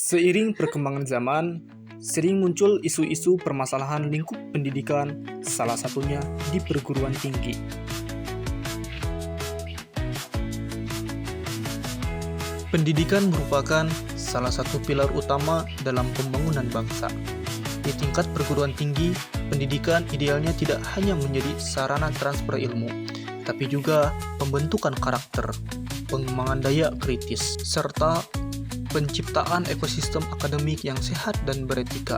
Seiring perkembangan zaman, sering muncul isu-isu permasalahan lingkup pendidikan, salah satunya di perguruan tinggi. Pendidikan merupakan salah satu pilar utama dalam pembangunan bangsa. Di tingkat perguruan tinggi, pendidikan idealnya tidak hanya menjadi sarana transfer ilmu, tapi juga pembentukan karakter, pengembangan daya kritis, serta penciptaan ekosistem akademik yang sehat dan beretika.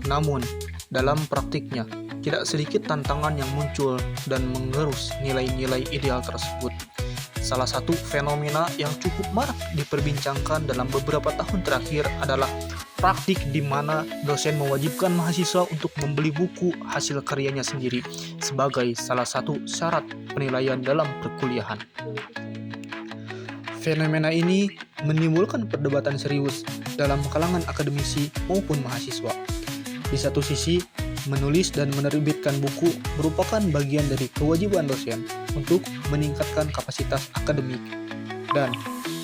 Namun, dalam praktiknya, tidak sedikit tantangan yang muncul dan mengerus nilai-nilai ideal tersebut. Salah satu fenomena yang cukup marak diperbincangkan dalam beberapa tahun terakhir adalah praktik di mana dosen mewajibkan mahasiswa untuk membeli buku hasil karyanya sendiri sebagai salah satu syarat penilaian dalam perkuliahan. Fenomena ini menimbulkan perdebatan serius dalam kalangan akademisi maupun mahasiswa. Di satu sisi, menulis dan menerbitkan buku merupakan bagian dari kewajiban dosen untuk meningkatkan kapasitas akademik dan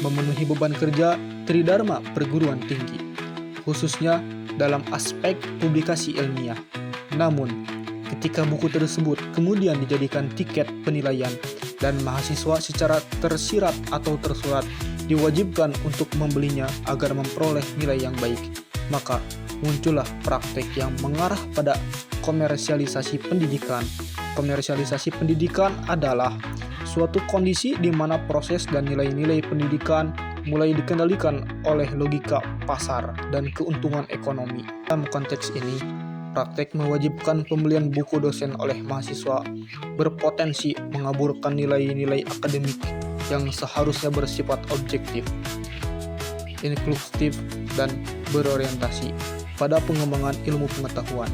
memenuhi beban kerja tridharma perguruan tinggi, khususnya dalam aspek publikasi ilmiah. Namun, ketika buku tersebut kemudian dijadikan tiket penilaian dan mahasiswa secara tersirat atau tersurat diwajibkan untuk membelinya agar memperoleh nilai yang baik, maka muncullah praktek yang mengarah pada komersialisasi pendidikan. Komersialisasi pendidikan adalah suatu kondisi di mana proses dan nilai-nilai pendidikan mulai dikendalikan oleh logika pasar dan keuntungan ekonomi. Dalam konteks ini, praktek mewajibkan pembelian buku dosen oleh mahasiswa berpotensi mengaburkan nilai-nilai akademik yang seharusnya bersifat objektif, inklusif, dan berorientasi pada pengembangan ilmu pengetahuan.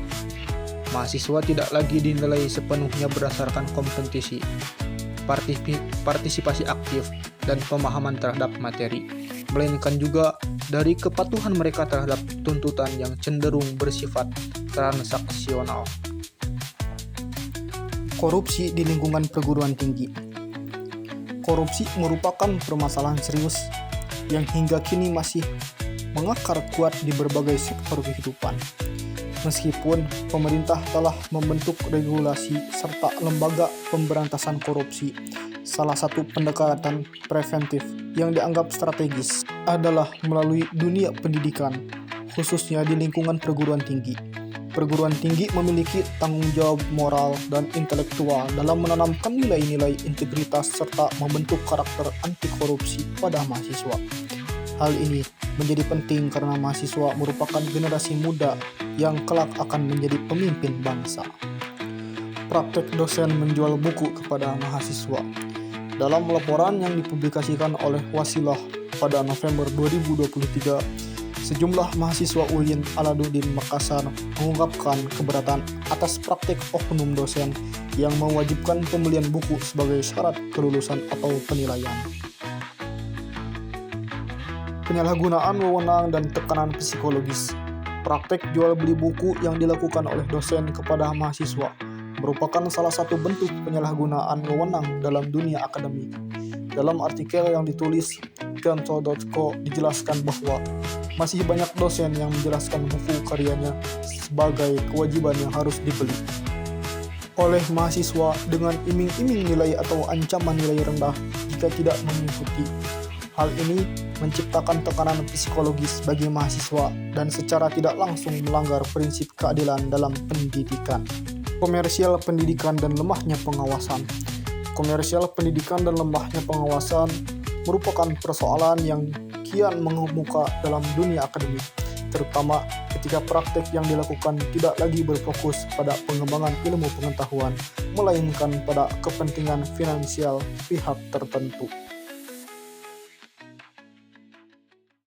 Mahasiswa tidak lagi dinilai sepenuhnya berdasarkan kompetisi, partisipasi aktif, dan pemahaman terhadap materi, melainkan juga dari kepatuhan mereka terhadap tuntutan yang cenderung bersifat transaksional. Korupsi di lingkungan perguruan tinggi. Korupsi merupakan permasalahan serius yang hingga kini masih mengakar kuat di berbagai sektor kehidupan. Meskipun pemerintah telah membentuk regulasi serta lembaga pemberantasan korupsi, salah satu pendekatan preventif yang dianggap strategis adalah melalui dunia pendidikan, khususnya di lingkungan perguruan tinggi. Perguruan tinggi memiliki tanggung jawab moral dan intelektual dalam menanamkan nilai-nilai integritas serta membentuk karakter anti korupsi pada mahasiswa. Hal ini menjadi penting karena mahasiswa merupakan generasi muda yang kelak akan menjadi pemimpin bangsa. Praktek dosen menjual buku kepada mahasiswa. Dalam laporan yang dipublikasikan oleh Wasilah pada November 2023, sejumlah mahasiswa UIN Aladuddin Makassar mengungkapkan keberatan atas praktek oknum dosen yang mewajibkan pembelian buku sebagai syarat kelulusan atau penilaian. Penyalahgunaan wewenang dan tekanan psikologis. Praktek jual beli buku yang dilakukan oleh dosen kepada mahasiswa merupakan salah satu bentuk penyalahgunaan wewenang dalam dunia akademik. Dalam artikel yang ditulis Kento.co dijelaskan bahwa masih banyak dosen yang menjelaskan buku karyanya sebagai kewajiban yang harus dibeli oleh mahasiswa dengan iming-iming nilai atau ancaman nilai rendah jika tidak mengikuti. Hal ini menciptakan tekanan psikologis bagi mahasiswa dan secara tidak langsung melanggar prinsip keadilan dalam pendidikan. Komersial pendidikan dan lemahnya pengawasan. Komersial pendidikan dan lemahnya pengawasan merupakan persoalan yang kian mengemuka dalam dunia akademik, terutama ketika praktek yang dilakukan tidak lagi berfokus pada pengembangan ilmu pengetahuan, melainkan pada kepentingan finansial pihak tertentu.